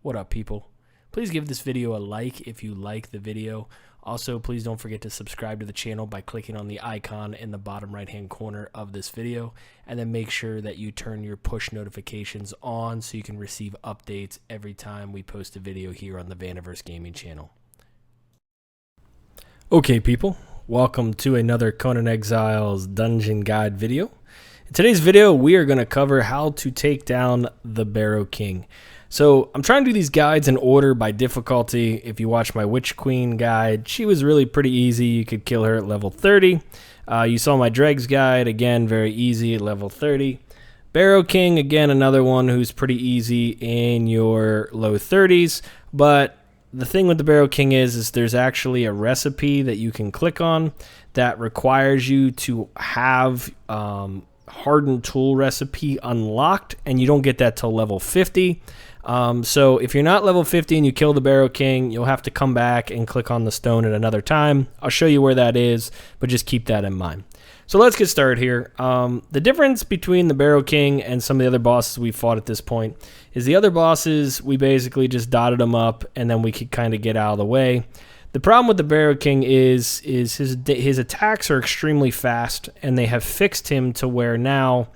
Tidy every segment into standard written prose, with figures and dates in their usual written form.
What up, people? Please give this video a like if you like the video. Also, please don't forget to subscribe to the channel by clicking on the icon in the bottom right hand corner of this video, and then make sure that you turn your push notifications on so you can receive updates every time we post a video here on the Vaniverse Gaming Channel. Okay, people, welcome to another Conan Exiles dungeon guide video. In today's video, we are going to cover how to take down the Barrow King. So I'm trying to do these guides in order by difficulty. If you watch my Witch Queen guide, she was really pretty easy. You could kill her at level 30. You saw my Dregs guide, again, very easy at level 30. Barrow King, again, another one who's pretty easy in your low 30s. But the thing with the Barrow King is there's actually a recipe that you can click on that requires you to have hardened tool recipe unlocked, and you don't get that till level 50. So if you're not level 50 and you kill the Barrow King, you'll have to come back and click on the stone at another time. I'll show you where that is, but just keep that in mind. So let's get started here. The difference between the Barrow King and some of the other bosses we fought at this point is the other bosses, we basically just dotted them up and then we could kind of get out of the way. The problem with the Barrow King is his attacks are extremely fast, and they have fixed him to where now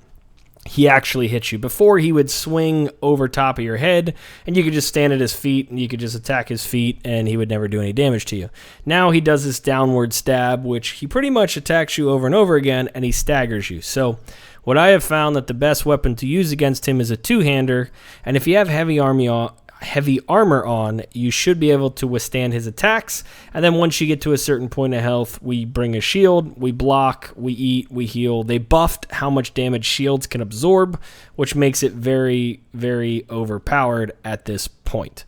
he actually hits you. Before, he would swing over top of your head, and you could just stand at his feet, and you could just attack his feet, and he would never do any damage to you. Now he does this downward stab, which he pretty much attacks you over and over again, and he staggers you. So what I have found that the best weapon to use against him is a two-hander, and if you have heavy armor on, you should be able to withstand his attacks. And then once you get to a certain point of health, we bring a shield, we block, we eat, we heal. They buffed how much damage shields can absorb, which makes it very, very overpowered at this point.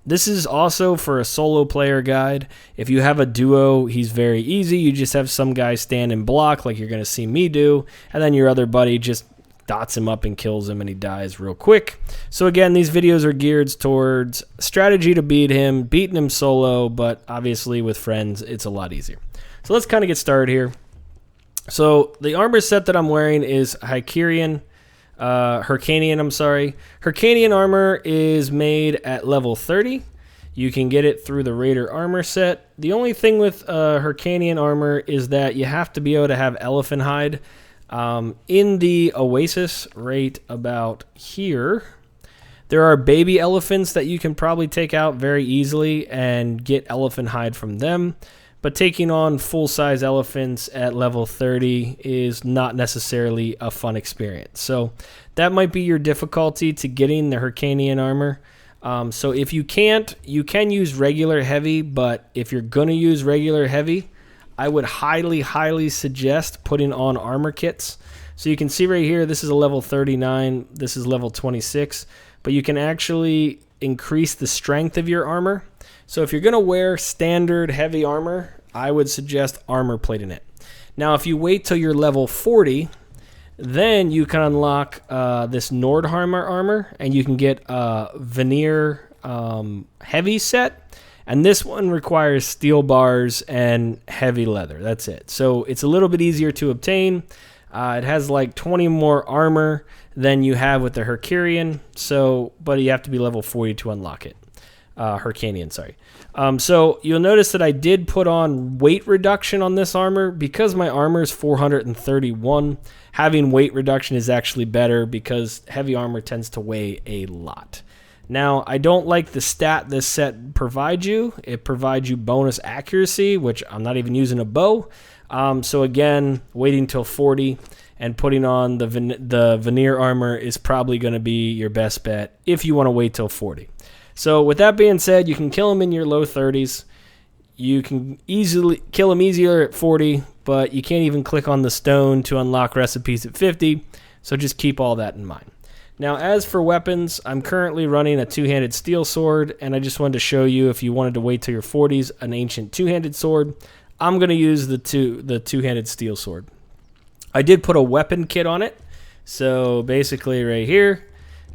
This is also for a solo player guide. If you have a duo, he's very easy. You just have some guy stand and block like you're going to see me do, and then your other buddy just dots him up and kills him, and he dies real quick. So again, these videos are geared towards strategy to beat him, beating him solo, but obviously with friends, it's a lot easier. So let's kind of get started here. So the armor set that I'm wearing is Hyrcanian. Hyrcanian armor is made at level 30. You can get it through the Raider armor set. The only thing with Hyrcanian armor is that you have to be able to have elephant hide. In the Oasis right about here, there are baby elephants that you can probably take out very easily and get elephant hide from them. But taking on full-size elephants at level 30 is not necessarily a fun experience. So that might be your difficulty to getting the Hyrcanian armor. So if you can't, you can use regular heavy, but if you're going to use regular heavy, I would highly, highly suggest putting on armor kits. So you can see right here, this is a level 39, this is level 26, but you can actually increase the strength of your armor. So if you're going to wear standard heavy armor, I would suggest armor plating it. Now, if you wait till you're level 40, then you can unlock this Nordhammer armor, and you can get a veneer heavy set. And this one requires steel bars and heavy leather. That's it. So it's a little bit easier to obtain. It has like 20 more armor than you have with the Hyrcanian. So, but you have to be level 40 to unlock it. Hyrcanian, sorry. So you'll notice that I did put on weight reduction on this armor because my armor is 431. Having weight reduction is actually better because heavy armor tends to weigh a lot. Now, I don't like the stat this set provides you. It provides you bonus accuracy, which I'm not even using a bow. So again, waiting till 40 and putting on the veneer armor is probably going to be your best bet if you want to wait till 40. So with that being said, you can kill him in your low 30s. You can easily kill him easier at 40, but you can't even click on the stone to unlock recipes at 50. So just keep all that in mind. Now, as for weapons, I'm currently running a two-handed steel sword, and I just wanted to show you, if you wanted to wait till your 40s, an ancient two-handed sword. I'm going to use the two-handed steel sword. I did put a weapon kit on it, so basically right here,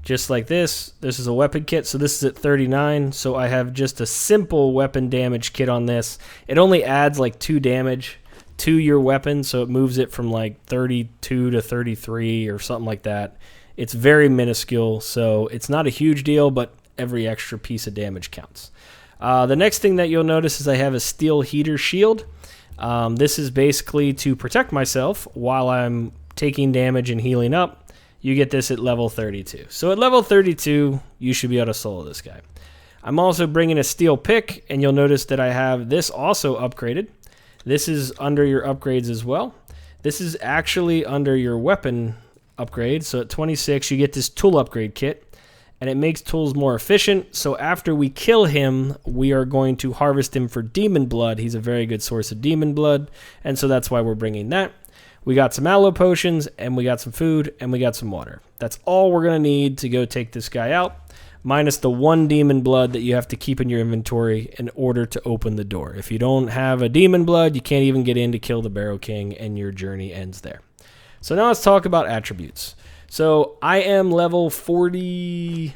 just like this is a weapon kit. So this is at 39, so I have just a simple weapon damage kit on this. It only adds like 2 damage to your weapon, so it moves it from like 32 to 33 or something like that. It's very minuscule, so it's not a huge deal, but every extra piece of damage counts. The next thing that you'll notice is I have a steel heater shield. This is basically to protect myself while I'm taking damage and healing up. You get this at level 32. So at level 32, you should be able to solo this guy. I'm also bringing a steel pick, and you'll notice that I have this also upgraded. This is under your upgrades as well. This is actually under your weapon upgrade. So at 26, you get this tool upgrade kit, and it makes tools more efficient. So after we kill him, we are going to harvest him for demon blood. He's a very good source of demon blood, and so that's why we're bringing that. We got some aloe potions, and we got some food, and we got some water. That's all we're going to need to go take this guy out, minus the 1 demon blood that you have to keep in your inventory in order to open the door. If you don't have a demon blood, you can't even get in to kill the Barrow King, and your journey ends there. So now let's talk about attributes. So I am level 42.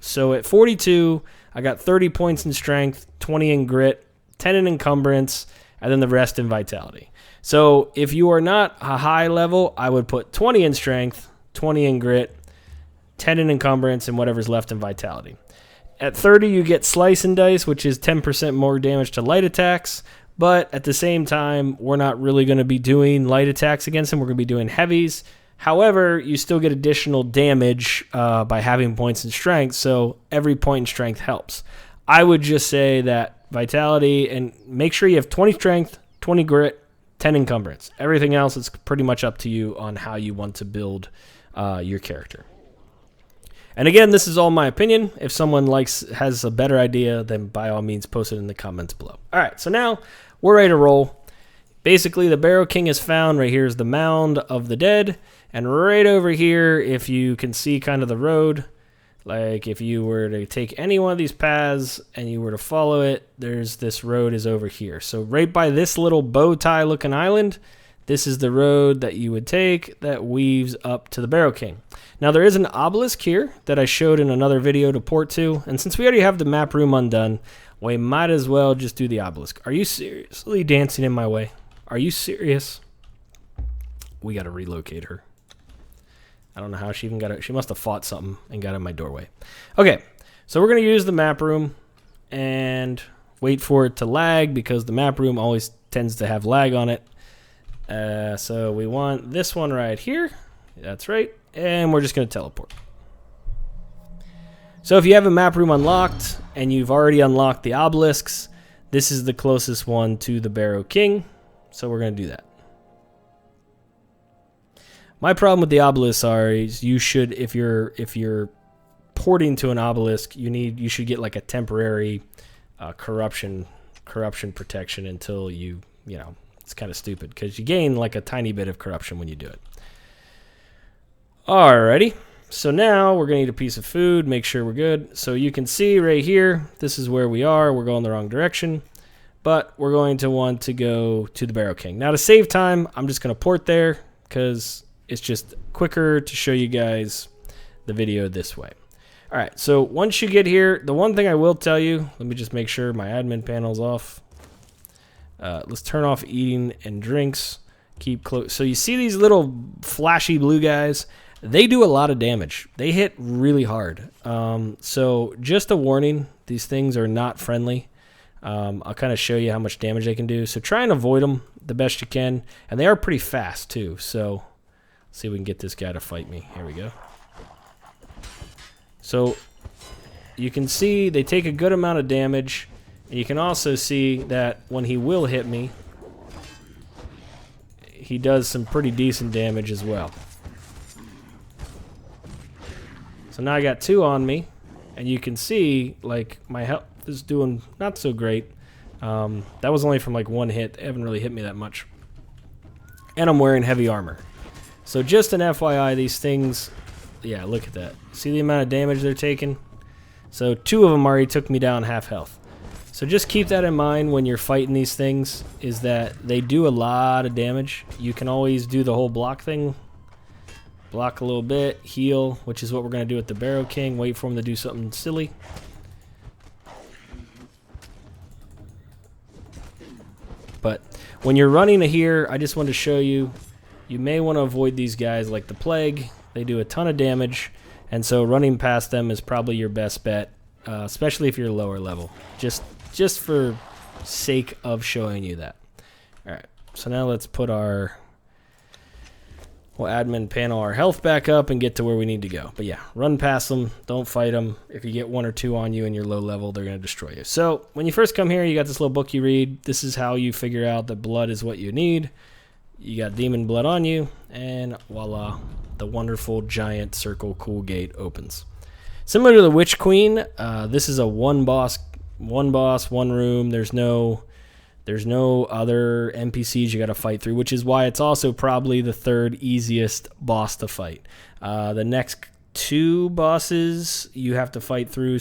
So at 42, I got 30 points in strength, 20 in grit, 10 in encumbrance, and then the rest in vitality. So if you are not a high level, I would put 20 in strength, 20 in grit, 10 in encumbrance, and whatever's left in vitality. At 30, you get slice and dice, which is 10% more damage to light attacks. But at the same time, we're not really going to be doing light attacks against him. We're going to be doing heavies. However, you still get additional damage by having points in strength, so every point in strength helps. I would just say that vitality, and make sure you have 20 strength, 20 grit, 10 encumbrance. Everything else is pretty much up to you on how you want to build your character. And again, this is all my opinion. If someone has a better idea, then by all means post it in the comments below. All right, so now we're ready to roll. Basically, the Barrow King is found. Right here is the Mound of the Dead. And right over here, if you can see kind of the road, like if you were to take any one of these paths and you were to follow it, there's this road is over here. So right by this little bow tie looking island, this is the road that you would take that weaves up to the Barrow King. Now there is an obelisk here that I showed in another video to port to, and since we already have the map room undone, we might as well just do the obelisk. Are you seriously dancing in my way? Are you serious? We got to relocate her. I don't know how she even got it. She must have fought something and got in my doorway. Okay, so we're going to use the map room and wait for it to lag because the map room always tends to have lag on it. So we want this one right here. That's right. And we're just going to teleport. So if you have a map room unlocked and you've already unlocked the obelisks, this is the closest one to the Barrow King. So we're going to do that. My problem with the obelisks is you should, if you're porting to an obelisk, you should get like a temporary corruption protection until you know, it's kind of stupid because you gain like a tiny bit of corruption when you do it. Alrighty, so now we're gonna need a piece of food, make sure we're good. So you can see right here, this is where we are. We're going the wrong direction, but we're going to want to go to the Barrow King. Now to save time, I'm just gonna port there because it's just quicker to show you guys the video this way. All right, so once you get here, the one thing I will tell you, let me just make sure my admin panel's off. Let's turn off eating and drinks. Keep close. So you see these little flashy blue guys? They do a lot of damage. They hit really hard. So just a warning, these things are not friendly. I'll kind of show you how much damage they can do. So try and avoid them the best you can. And they are pretty fast too, so see if we can get this guy to fight me. Here we go. So you can see they take a good amount of damage. And you can also see that when he will hit me, he does some pretty decent damage as well. So now I got 2 on me. And you can see like my health is doing not so great. That was only from like 1 hit. They haven't really hit me that much. And I'm wearing heavy armor. So just an FYI, these things, yeah, look at that. See the amount of damage they're taking? So 2 of them already took me down half health. So just keep that in mind when you're fighting these things, is that they do a lot of damage. You can always do the whole block thing. Block a little bit, heal, which is what we're going to do with the Barrow King. Wait for him to do something silly. But when you're running here, I just want to show you, you may want to avoid these guys like the plague. They do a ton of damage. And so running past them is probably your best bet, especially if you're lower level. Just for sake of showing you that. All right, so now let's put we'll admin panel our health back up and get to where we need to go. But yeah, run past them, don't fight them. If you get 1 or 2 on you and you're low level, they're going to destroy you. So when you first come here, you got this little book you read. This is how you figure out that blood is what you need. You got demon blood on you, and voila, the wonderful giant circle cool gate opens. Similar to the Witch Queen, this is a one boss, one room. There's no other NPCs you got to fight through, which is why it's also probably the 3rd easiest boss to fight. The next 2 bosses you have to fight through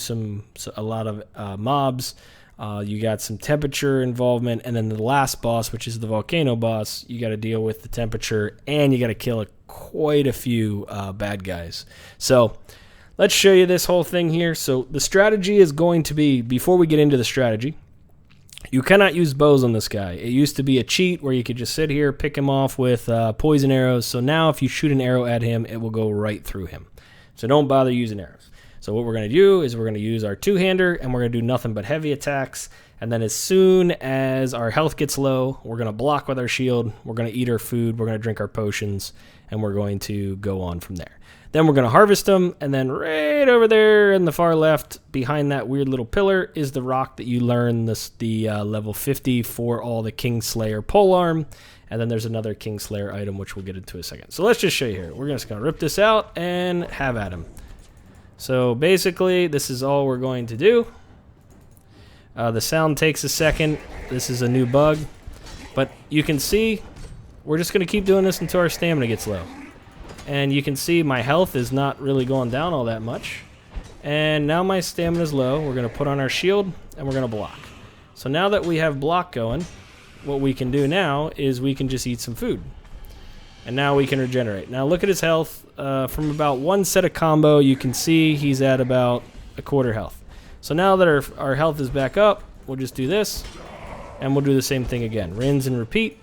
a lot of mobs. You got some temperature involvement, and then the last boss, which is the volcano boss, you got to deal with the temperature, and you got to kill quite a few bad guys. So let's show you this whole thing here. So the strategy is going to be, before we get into the strategy, you cannot use bows on this guy. It used to be a cheat where you could just sit here, pick him off with poison arrows. So now if you shoot an arrow at him, it will go right through him. So don't bother using arrows. So what we're going to do is we're going to use our 2-hander, and we're going to do nothing but heavy attacks. And then as soon as our health gets low, we're going to block with our shield. We're going to eat our food. We're going to drink our potions, and we're going to go on from there. Then we're going to harvest them, and then right over there in the far left, behind that weird little pillar, is the rock that you learn the level 50 for all the Kingslayer polearm. And then there's another Kingslayer item, which we'll get into in a second. So let's just show you here. We're just going to rip this out and have at him. So basically, this is all we're going to do. The sound takes a second. This is a new bug. But you can see, we're just going to keep doing this until our stamina gets low. And you can see my health is not really going down all that much. And now my stamina is low. We're going to put on our shield, and we're going to block. So now that we have block going, what we can do now is we can just eat some food. And now we can regenerate. Now look at his health. From about 1 set of combo, you can see he's at about a quarter health. So now that our health is back up, we'll just do this. And we'll do the same thing again. Rinse and repeat.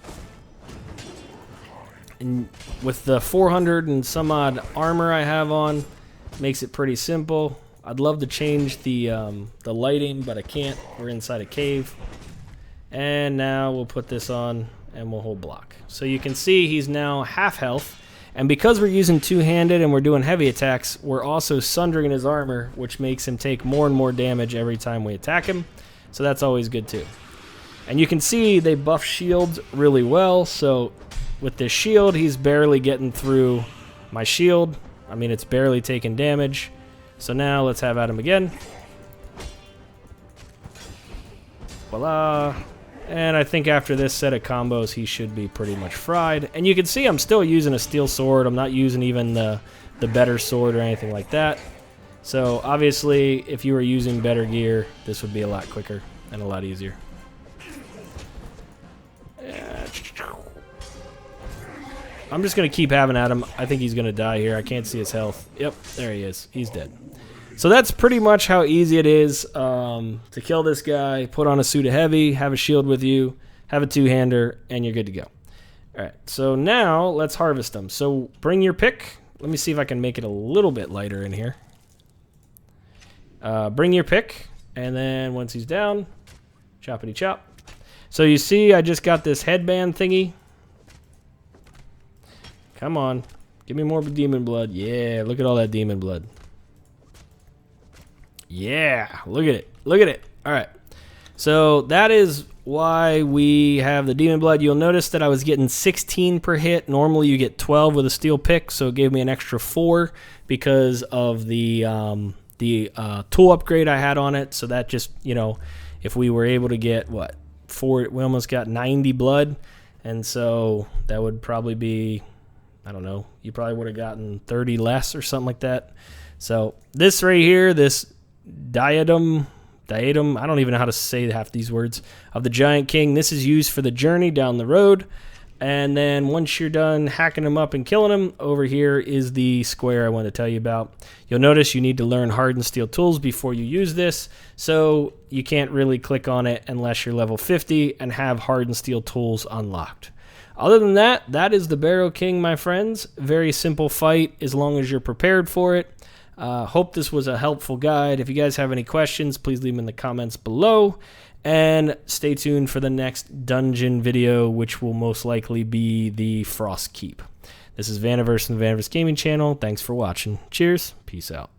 And with the 400 and some odd armor I have on, makes it pretty simple. I'd love to change the lighting, but I can't. We're inside a cave. And now we'll put this on, and we'll hold block. So you can see he's now half health. And because we're using 2-handed and we're doing heavy attacks, we're also sundering his armor, which makes him take more and more damage every time we attack him. So that's always good too. And you can see they buff shields really well. So with this shield, he's barely getting through my shield. I mean, it's barely taking damage. So now let's have at him again. Voila. And I think after this set of combos, he should be pretty much fried. And you can see I'm still using a steel sword. I'm not using even the better sword or anything like that. So obviously, if you were using better gear, this would be a lot quicker and a lot easier. I'm just going to keep having at him. I think he's going to die here. I can't see his health. Yep, there he is. He's dead. So that's pretty much how easy it is to kill this guy. Put on a suit of heavy, have a shield with you, have a 2-hander, and you're good to go. All right, so now let's harvest them. So bring your pick. Let me see if I can make it a little bit lighter in here. Bring your pick, and then once he's down, choppity chop. So you see I just got this headband thingy. Come on, give me more demon blood. Yeah, look at all that demon blood. Yeah, look at it. Look at it. All right. So that is why we have the demon blood. You'll notice that I was getting 16 per hit. Normally you get 12 with a steel pick, so it gave me an extra 4 because of the tool upgrade I had on it. So that just, you know, if we were able to get, what, 4, we almost got 90 blood. And so that would probably be, I don't know, you probably would have gotten 30 less or something like that. So this right here, this diadem, I don't even know how to say half these words, of the Giant King. This is used for the journey down the road. And then once you're done hacking them up and killing them, over here is the square I want to tell you about. You'll notice you need to learn hardened steel tools before you use this. So you can't really click on it unless you're level 50 and have hardened steel tools unlocked. Other than that, that is the Barrow King, my friends. Very simple fight as long as you're prepared for it. Hope this was a helpful guide. If you guys have any questions, please leave them in the comments below. And stay tuned for the next dungeon video, which will most likely be the Frost Keep. This is Vaniverse and the Vaniverse Gaming Channel. Thanks for watching. Cheers. Peace out.